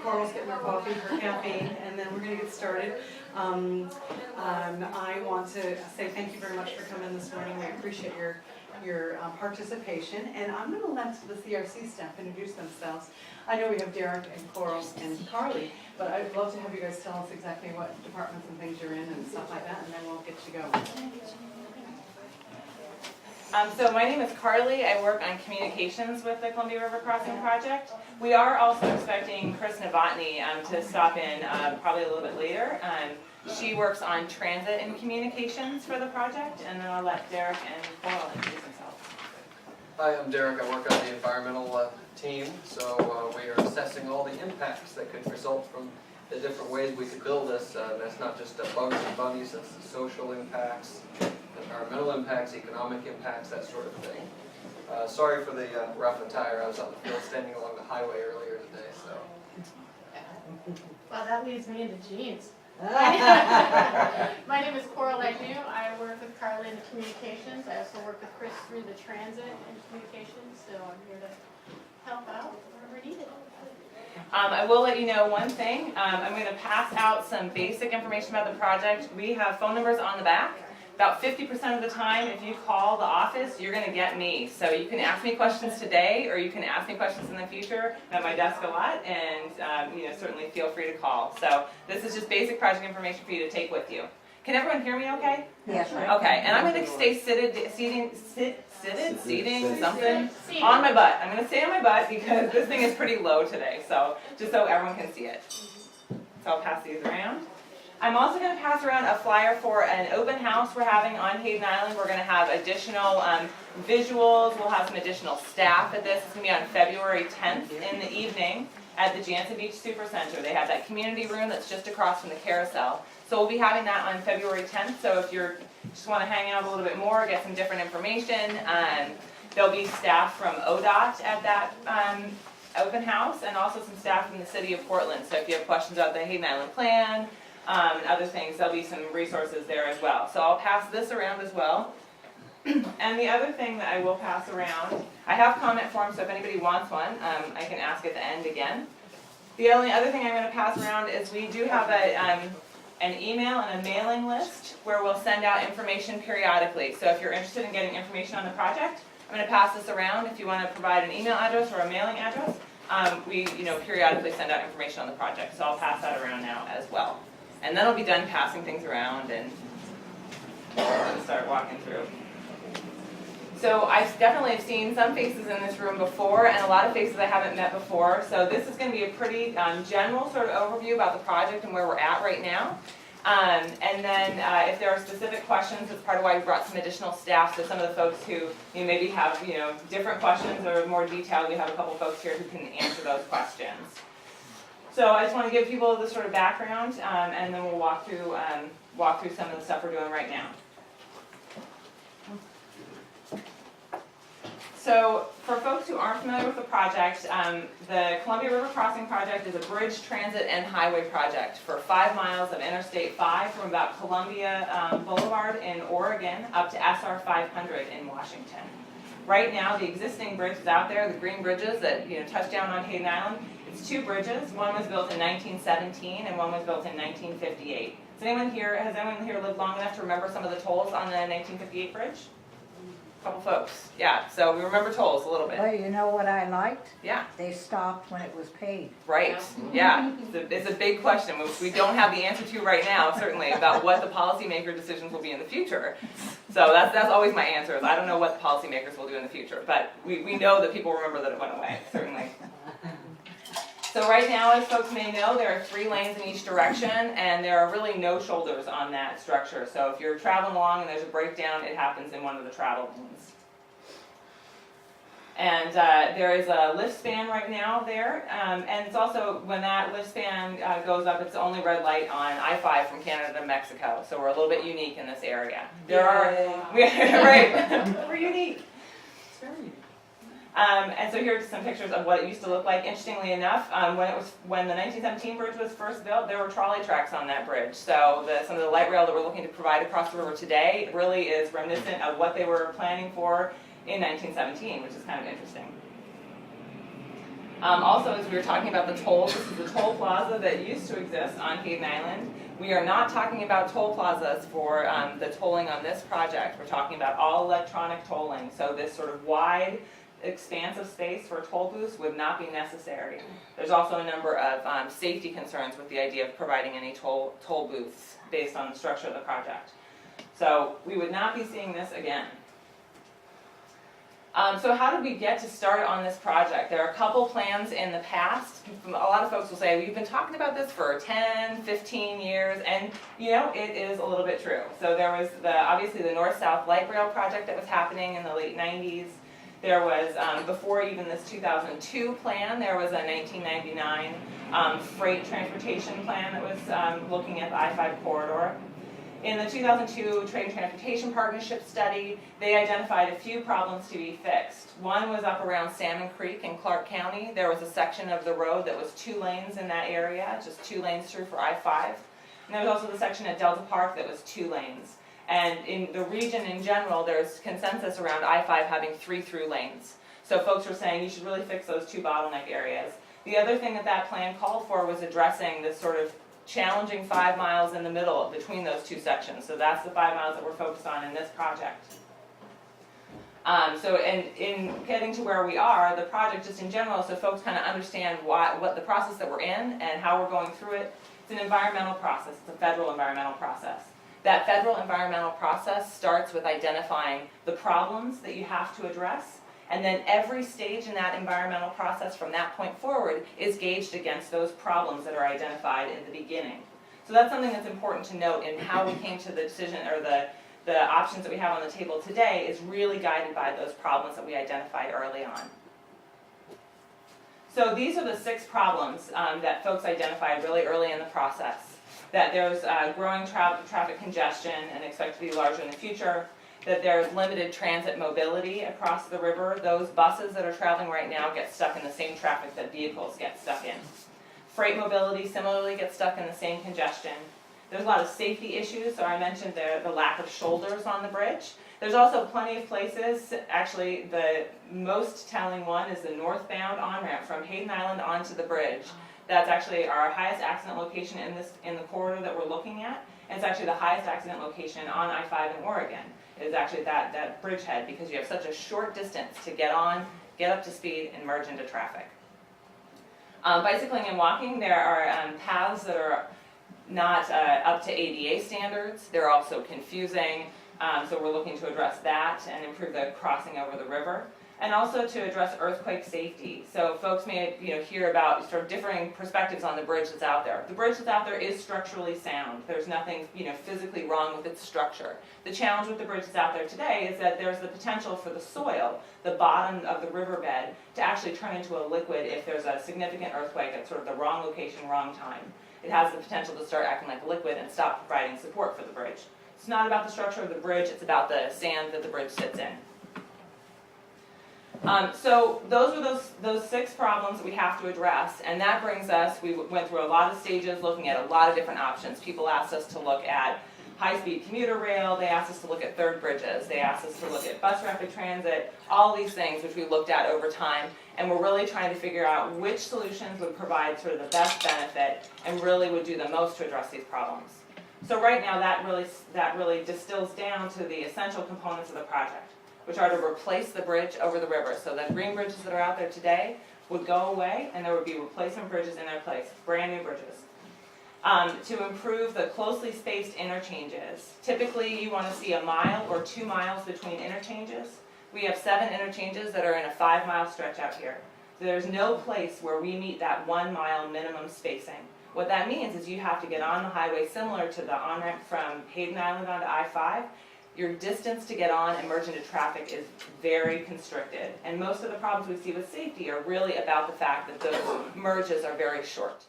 Coral's getting her coffee, her caffeine, and then we're going to get started. I want to say thank you very much for coming this morning. We appreciate your participation, and I'm going to let the CRC staff introduce themselves. I know we have Derek and Coral and Carly, but I'd love to have you guys tell us exactly what departments and things you're in and stuff like that, and then we'll get you going. So my name is Carly. I work on communications with the Columbia River Crossing Project. We are also expecting Chris Novotny to stop in probably a little bit later. She works on transit and communications for the project, and then I'll let Derek and Coral introduce themselves. Hi, I'm Derek. I work on the environmental team, so we are assessing all the impacts that could result from the different ways we could build this. That's not just bugs and bunnies, that's the social impacts, environmental impacts, economic impacts, that sort of thing. Sorry for the rough attire. I was on the field standing along the highway earlier today, so. Well, that leads me into jeans. My name is Coral Agnew. I work with Carly in the communications. I also work with Chris through the transit and communications, so I'm here to help out wherever needed. I will let you know one thing. I'm going to pass out some basic information about the project. We have phone numbers on the back. About 50% of the time, if you call the office, you're going to get me. So you can ask me questions today, or you can ask me questions in the future. I'm at my desk a lot, and certainly feel free to call. So this is just basic project information for you to take with you. Can everyone hear me okay? Yes. Okay, and I'm going to stay seating something on my butt. I'm going to stay on my butt because this thing is pretty low today, so just so everyone can see it. So I'll pass these around. I'm also going to pass around a flyer for an open house we're having on Hayden Island. We're going to have additional visuals. We'll have some additional staff at this. It's going to be on February 10th in the evening at the Jansen Beach Super Center. They have that community room that's just across from the carousel. So we'll be having that on February 10th. So if you just want to hang out a little bit more, get some different information, there'll be staff from ODOT at that open house, and also some staff from the city of Portland. So if you have questions about the Hayden Island plan, and other things, there'll be some resources there as well. So I'll pass this around as well. And the other thing that I will pass around, I have comment forms, so if anybody wants one, I can ask at the end again. The only other thing I'm going to pass around is we do have an email and a mailing list where we'll send out information periodically. So if you're interested in getting information on the project, I'm going to pass this around. If you want to provide an email address or a mailing address, we periodically send out information on the project. So I'll pass that around now as well. And then I'll be done passing things around and start walking through. So I definitely have seen some faces in this room before, and a lot of faces I haven't met before. So this is going to be a pretty general sort of overview about the project and where we're at right now. And then if there are specific questions, that's part of why we brought some additional staff. So some of the folks who maybe have different questions or more detailed, we have a couple folks here who can answer those questions. So I just want to give people this sort of background, and then we'll walk through some of the stuff we're doing right now. So for folks who aren't familiar with the project, the Columbia River Crossing Project is a bridge, transit, and highway project for 5 miles of Interstate 5 from about Columbia Boulevard in Oregon up to SR 500 in Washington. Right now, the existing bridges out there, the green bridges that touch down on Hayden Island, it's 2 bridges. One was built in 1917 and one was built in 1958. Has anyone here lived long enough to remember some of the tolls on the 1958 bridge? A couple folks. Yeah, so we remember tolls a little bit. Well, you know what I liked? Yeah. They stopped when it was paid. Right. Yeah. It's a big question, which we don't have the answer to right now, certainly, about what the policymaker decisions will be in the future. So that's always my answer, is I don't know what the policymakers will do in the future, but we know that people remember that it went away, certainly. So right now, as folks may know, there are 3 lanes in each direction, and there are really no shoulders on that structure. So if you're traveling along and there's a breakdown, it happens in one of the travel lanes. And there is a lift span right now there, and it's also, when that lift span goes up, it's the only red light on I-5 from Canada to Mexico. So we're a little bit unique in this area. Right, we're unique. It's very unique. And so here's some pictures of what it used to look like. Interestingly enough, when the 1917 bridge was first built, there were trolley tracks on that bridge. So some of the light rail that we're looking to provide across the river today really is reminiscent of what they were planning for in 1917, which is kind of interesting. Also, as we were talking about the tolls, this is the toll plaza that used to exist on Hayden Island. We are not talking about toll plazas for the tolling on this project. We're talking about all electronic tolling. So this sort of wide expanse of space for toll booths would not be necessary. There's also a number of safety concerns with the idea of providing any toll booths based on the structure of the project. So we would not be seeing this again. So how did we get to start on this project? There are a couple plans in the past. A lot of folks will say, we've been talking about this for 10, 15 years, and you know, it is a little bit true. So there was obviously the North-South Light Rail project that was happening in the late 90s. There was, before even this 2002 plan, there was a 1999 freight transportation plan that was looking at the I-5 corridor. In the 2002 Trade and Transportation Partnership Study, they identified a few problems to be fixed. One was up around Salmon Creek in Clark County. There was a section of the road that was 2 lanes in that area, just 2 lanes through for I-5. And there was also the section at Delta Park that was 2 lanes. And in the region in general, there's consensus around I-5 having 3 through lanes. So folks were saying you should really fix those 2 bottleneck areas. The other thing that that plan called for was addressing this sort of challenging 5 miles in the middle between those 2 sections. So that's the 5 miles that we're focused on in this project. So in getting to where we are, the project just in general, so folks kind of understand what the process that we're in and how we're going through it. It's an environmental process. It's a federal environmental process. That federal environmental process starts with identifying the problems that you have to address. And then every stage in that environmental process from that point forward is gauged against those problems that are identified in the beginning. So that's something that's important to note in how we came to the decision, or the options that we have on the table today is really guided by those problems that we identified early on. So these are the 6 problems that folks identified really early in the process. That there's growing traffic congestion and expect to be larger in the future. That there's limited transit mobility across the river. Those buses that are traveling right now get stuck in the same traffic that vehicles get stuck in. Freight mobility similarly gets stuck in the same congestion. There's a lot of safety issues, so I mentioned the lack of shoulders on the bridge. There's also plenty of places, actually the most telling one is the northbound on-ramp from Hayden Island onto the bridge. That's actually our highest accident location in the corridor that we're looking at. And it's actually the highest accident location on I-5 in Oregon. It is actually that bridgehead, because you have such a short distance to get on, get up to speed, and merge into traffic. Bicycling and walking, there are paths that are not up to ADA standards. They're also confusing, so we're looking to address that and improve the crossing over the river. And also to address earthquake safety. So folks may hear about sort of differing perspectives on the bridge that's out there. The bridge that's out there is structurally sound. There's nothing physically wrong with its structure. The challenge with the bridge that's out there today is that there's the potential for the soil, the bottom of the riverbed, to actually turn into a liquid if there's a significant earthquake at sort of the wrong location, wrong time. It has the potential to start acting like a liquid and stop providing support for the bridge. It's not about the structure of the bridge, it's about the sand that the bridge sits in. So those are those 6 problems that we have to address, and that brings us, we went through a lot of stages looking at a lot of different options. People asked us to look at high-speed commuter rail, they asked us to look at third bridges, they asked us to look at bus rapid transit, all these things which we looked at over time, and we're really trying to figure out which solutions would provide sort of the best benefit and really would do the most to address these problems. So right now that really distills down to the essential components of the project, which are to replace the bridge over the river. So the green bridges that are out there today would go away, and there would be replacement bridges in their place, brand new bridges. To improve the closely spaced interchanges. Typically you want to see 1 mile or 2 miles between interchanges. We have 7 interchanges that are in a 5-mile stretch out here. So there's no place where we meet that 1 mile minimum spacing. What that means is you have to get on the highway similar to the on-ramp from Hayden Island onto I-5. Your distance to get on and merge into traffic is very constricted. And most of the problems we see with safety are really about the fact that those merges are very short.